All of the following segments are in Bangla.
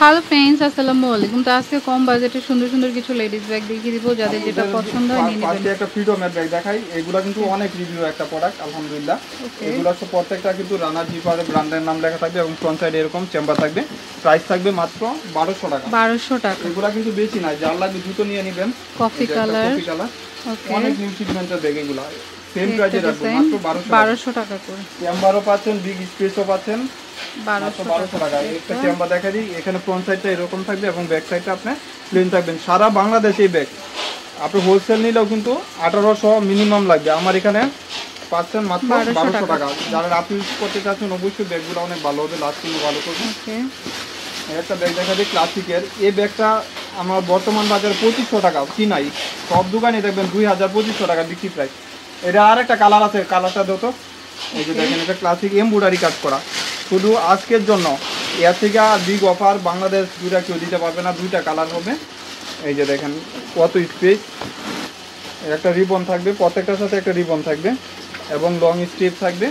হ্যালো ফ্রেন্ডস, আসসালামু আলাইকুম। তো আজকে কম বাজেটে সুন্দর সুন্দর কিছু লেডিস ব্যাগ দেখিয়ে দিব, যাদের যেটা পছন্দ হয় নিয়ে নেবেন। একটা ফ্রিডমের ব্যাগ দেখাই। এগুলা কিন্তু অনেক রিভিউ একটা প্রোডাক্ট, আলহামদুলিল্লাহ। এগুলা সব প্রত্যেকটা কিন্তু রানার জিপারে ব্র্যান্ডের নাম লেখা থাকবে এবং ফ্রন্ট সাইডে এরকম চেম্বার থাকবে। প্রাইস থাকবে মাত্র 1200 টাকা। 1200 টাকা। এগুলা কিন্তু বেশি না, যার লাগবে দ্রুত নিয়ে নেবেন। কফি কালার, ওকে, অনেক নিউ শিপমেন্টের ব্যাগ। এগুলা সেম প্রাইসে রাখবো মাত্র 1200 টাকা করে। চেম্বারও পাচ্ছেন, বিগ স্পেসও পাচ্ছেন 1200 টাকা। একটা চেম্বার দেখা দিই, এখানে ফ্রন্ট সাইডটা এরকম থাকবে এবং ব্যাক সাইডটা আপনি প্লেন থাকবেন। সারা বাংলাদেশ এই ব্যাগ আপনি হোলসেল নিলেও কিন্তু 1800 মিনিমাম লাগবে। আমার এখানে পাচ্ছেন মাত্র 1200 টাকা। যারা আপনি ইউজ করতে চাচ্ছেন অবশ্যই ব্যাগগুলো অনেক ভালো হবে, লাস্টিং ভালো করবে। একটা ব্যাগ দেখা দিই ক্লাসিকের। এই ব্যাগটা আমার বর্তমান বাজারে 2500 টাকা কিনাই, সব দোকানে দেখবেন 2000-2500 টাকা বিক্রি প্রাইস। এটা আর একটা কালার আছে, কালারটা দতো। এই যে দেখেন, এটা ক্লাসিক এমব্রয়ডারি কাজ করা। শুধু আজকের জন্য এর থেকে বিগ অফার বাংলাদেশ দুইটা কেউ দিতে পারবে না। দুইটা কালার হবে। এই যে দেখেন কত স্পেস, একটা রিবন থাকবে, প্রত্যেকটার সাথে একটা রিবন থাকবে এবং লং স্ট্রিপ থাকবে।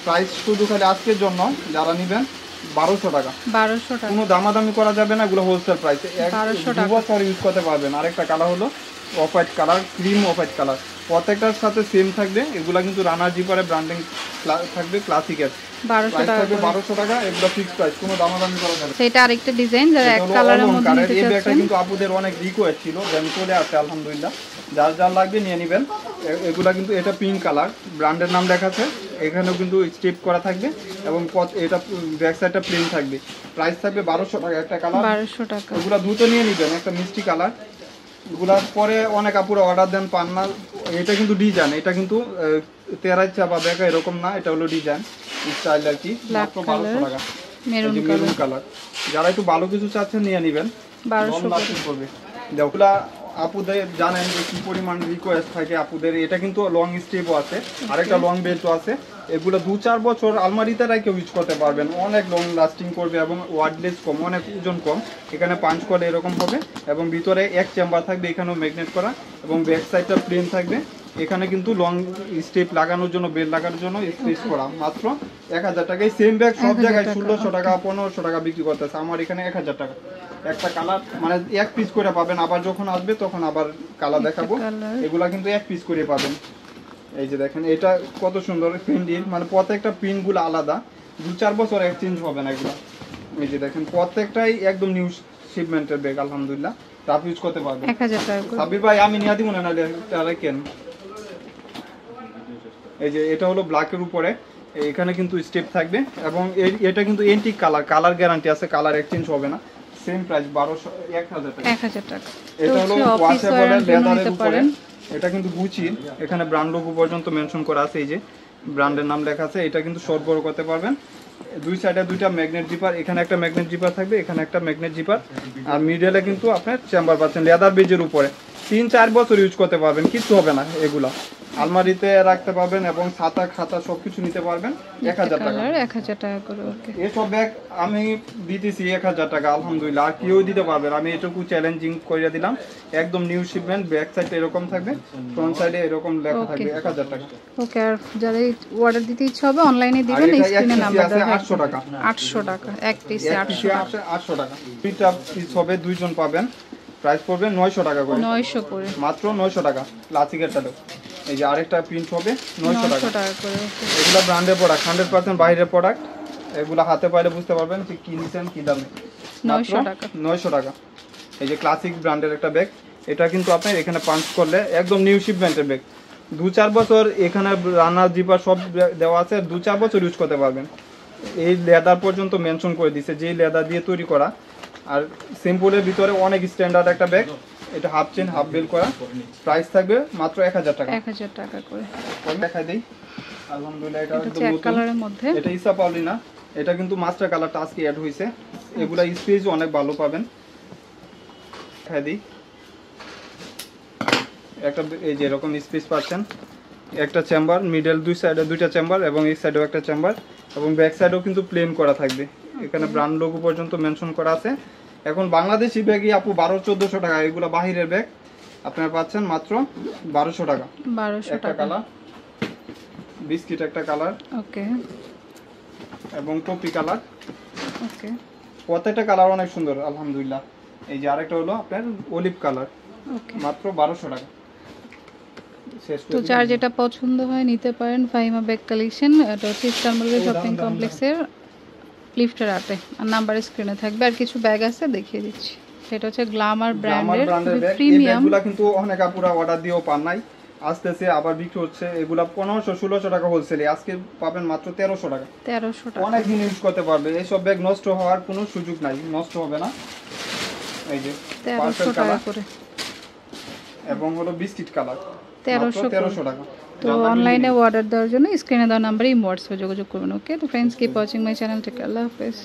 প্রাইস শুধু খালি আজকের জন্য যারা নেবেন 1200 টাকা। 1200 টাকা, কোনো দামাদামি করা যাবে না, এগুলো হোলসেল প্রাইসে 2 বছর ইউজ করতে পারবেন। আরেকটা কালার হলো off white colour, cream off white colour, প্রত্যেকটার সাথে সেম থাকবে। এগুলা কিন্তু রানার জিপারে ব্র্যান্ডিং থাকবে ক্লাসিকের। 1200 টাকা থাকবে 1200 টাকা। এগুলো ফিক্সড প্রাইস, কোনো দামাদামি করা যাবে না। সেটা আরেকটা ডিজাইন, যারা এক কালারের মধ্যে নিতে চাচ্ছেন। এই ব্যাগটা কিন্তু আপুদের অনেক রিকোয়েস্ট ছিল, যেন চলে আসে আলহামদুলিল্লাহ। যার যার লাগবে নিয়ে নেবেন। এগুলা কিন্তু এটা পিঙ্ক কালার, ব্র্যান্ডের নাম লেখা আছে। এখানেও কিন্তু স্ট্রিপ করা থাকবে এবং এটা ব্যাক সাইডটা প্লেন থাকবে। প্রাইস থাকবে 1200 টাকা একটা কালার। 1200 টাকা। এগুলা দ্রুত নিয়ে নেবেন, একটা মিষ্টি কালার। এগুলার পরে অনেক আপুরা অর্ডার দেন, পান না। এটা কিন্তু ডিজাইন, এটা কিন্তু তেরাইচা বা বেকা এরকম না, এটা হলো ডিজাইন স্টাইল আর কি। মাত্র 1200 টাকা। Maroon colour. যারা একটু ভালো কিছু চাচ্ছেন নিয়ে নেবেন, 1200 করবে। দেখুলা আপুদের জানেন যে কি পরিমাণ রিকোয়েস্ট থাকে আপুদের। এটা কিন্তু লং স্ট্রিপও আছে, আরেকটা লং বেল্টও আছে। এগুলো 2-4 বছর আলমারিতে রেখে ইউজ করতে পারবেন, অনেক লং লাস্টিং করবে এবং ওয়ার্ডলেস কম, অনেক ওজন কম। এখানে পাঞ্চ করে এরকম হবে এবং ভিতরে এক চেম্বার থাকবে, এখানেও ম্যাগনেট করা এবং ব্যাক সাইডটা প্লেন থাকবে। এখানে কিন্তু লং স্টেপ লাগানোর জন্য, বেল লাগানোর জন্য স্পেস করা। মাত্র 1000 টাকায় সেম ব্যাগ সব জায়গায় 1600 টাকা 1500 টাকা বিক্রি করতেছে, আমার এখানে 1000 টাকা। একটা কালার মানে এক পিস করে পাবেন, আবার যখন আসবে তখন আবার কালার দেখাবো। এগুলা কিন্তু এক পিস করে পাবেন। এই যে দেখেন, এটা কত সুন্দর প্রিন্ট, মানে প্রত্যেকটা প্রিন্ট গুলো আলাদা, 2-4 বছর এক্সচেঞ্জ হবে না এগুলা। এই যে দেখেন প্রত্যেকটাই একদম নিউ শিপমেন্টের ব্যাগ, আলহামদুলিল্লাহ। রাফ ইউজ করতে পারবেন। 1000 টাকা। সাবির ভাই আমি নিয়ে দিব না, এটা কেন। এই যে এটা হলো ব্ল্যাকের উপরে, এখানে কিন্তু স্টেপ থাকবে এবং এটা কিন্তু এন্টিক কালার, কালার গ্যারান্টি আছে, কালার এক্সচেঞ্জ হবে না। সেম প্রাইস 1000 টাকা। 1000 টাকা। এটা হলো ওয়াশেবল লেদারের উপরে। এটা কিন্তু গুচির, এখানে ব্র্যান্ড লোগো পর্যন্ত মেনশন করা আছে। এই যে ব্র্যান্ডের নাম লেখা আছে। এটা কিন্তু শর্ট বড় করতে পারবেন। দুই সাইডে দুইটা ম্যাগনেট জিপার, এখানে একটা ম্যাগনেট জিপার থাকবে, এখানে একটা ম্যাগনেট জিপার। আর মিডলে কিন্তু আপনার চেম্বার পাচ্ছেন লেদার বেজের উপরে। 3-4 বছর ইউজ করতে পারবেন, কিছু হবে না। এগুলা আলমারিতে রাখতে পারবেন এবং ছাতা খাতা সবকিছু নিতে পারবেন। 1000 টাকা। 1000 টাকা করে। ওকে, এসব ব্যাগ আমি দিতেছি 1000 টাকা, আলহামদুলিল্লাহ। আর কেউ দিতে পারবে, আমি এটুকু চ্যালেঞ্জিং করে দিলাম। একদম নিউ শিপমেন্ট, ব্যাক সাইডে এরকম থাকবে, ফ্রন্ট সাইডে এরকম লেখা থাকবে, 1000 টাকা। ওকে, আর যারা অর্ডার দিতে ইচ্ছা হবে অনলাইনে দিবেন, স্ক্রিনে নাম্বার দেওয়া আছে। 800 টাকা। 800 টাকা এক পিসে, 800 টাকা। দুইটা পিস হবে, দুইজন পাবেন। প্রাইস পড়বে 900 টাকা করে। 900 করে, মাত্র 900 টাকা। ক্লাসিকেরটাও এই যে আরেকটা প্রিন্ট হবে 900 টাকা করে। এগুলো ব্র্যান্ডের প্রোডাক্ট, 100% বাইরের প্রোডাক্ট। এগুলো হাতে পাইলে বুঝতে পারবেন যে কি নিছেন, কি দামে। 900 টাকা। 900 টাকা। এই যে ক্লাসিক ব্র্যান্ডের একটা ব্যাগ, এটা কিন্তু আপনি এখানে পাঞ্চ করলে একদম নিউ শিপমেন্টের ব্যাগ। 2-4 বছর এখানে রানার জিপার সব দেওয়া আছে, 2-4 বছর ইউজ করতে পারবেন। এই লেদার পর্যন্ত মেনশন করে দিছে, যে লেদার দিয়ে তৈরি করা। আর সিম্পলের ভিতরে অনেক স্ট্যান্ডার্ড একটা ব্যাগ। এটা হাফ চেন হাফ বেল করা। প্রাইস থাকবে মাত্র 1000 টাকা। 1000 টাকা করে। দেখাই দেই, আলহামদুলিল্লাহ। এটা একদম নতুন কালারের মধ্যে। এটা ইসা পাউলিনা, এটা কিন্তু মাস্টার কালারটা আজকে অ্যাড হইছে। এগুলা স্পেস অনেক ভালো পাবেন। দেখাই দিই, একটা এই যে এরকম স্পেস পাচ্ছেন, একটা চেম্বার, মিডল দুই সাইডে দুইটা চেম্বার এবং এই সাইডেও একটা চেম্বার এবং ব্যাক সাইডেও কিন্তু প্লেন করা থাকবে। এখানে ব্র্যান্ড লোগো পর্যন্ত মেনশন করা আছে। এখন বাংলাদেশি ব্যাগই আপু 1200-1400 টাকা, এগুলো বাহিরের ব্যাগ আপনারা পাচ্ছেন মাত্র 1200 টাকা। 1200 টাকা। কালার বিস্কিট একটা কালার, ওকে, এবং কপি কালার। ওকে, প্রত্যেকটা কালার অনেক সুন্দর আলহামদুলিল্লাহ। এই যে আরেকটা হলো আপনার অলিভ কালার, ওকে, মাত্র 1200 টাকা। শেষ তো করে যার দিন। যেটা পছন্দ হয় নিতে পারেন। ফাহিমা ব্যাগ কালেকশন, এটা হচ্ছে ইস্তানবুল শপিং কমপ্লেক্সের লিফটের আটে, আর নাম্বার স্ক্রিনে থাকবে। আর কিছু ব্যাগ আছে দেখিয়ে দিচ্ছি, সেটা হচ্ছে গ্ল্যামার গ্ল্যামার ব্র্যান্ডের ব্র্যান্ডের ব্যাগ। এই প্রিমিয়াম। ব্যাগগুলা কিন্তু অনেক আপুরা অর্ডার দিয়েও পান নাই, আসতেছে আবার বিক্রি হচ্ছে। এগুলা 1500-1600 টাকা হোলসেলে, আজকে পাবেন মাত্র 1300 টাকা। 1300 টাকা। অনেক দিন ইউজ করতে পারবে, এইসব ব্যাগ নষ্ট হওয়ার কোনো সুযোগ নাই, নষ্ট হবে না। এই যে 1300 পার্পল টাকা কালার করে, এবং হলো বিস্কিট কালার, 1300 1300 টাকা। তো অনলাইনে অর্ডার দেওয়ার জন্য স্ক্রিনে দেওয়া নাম্বারে হোয়াটসঅ্যাপে যোগাযোগ করবেন। ওকে, তো friends, keep watching my channel. Take care, আল্লাহ হাফেজ।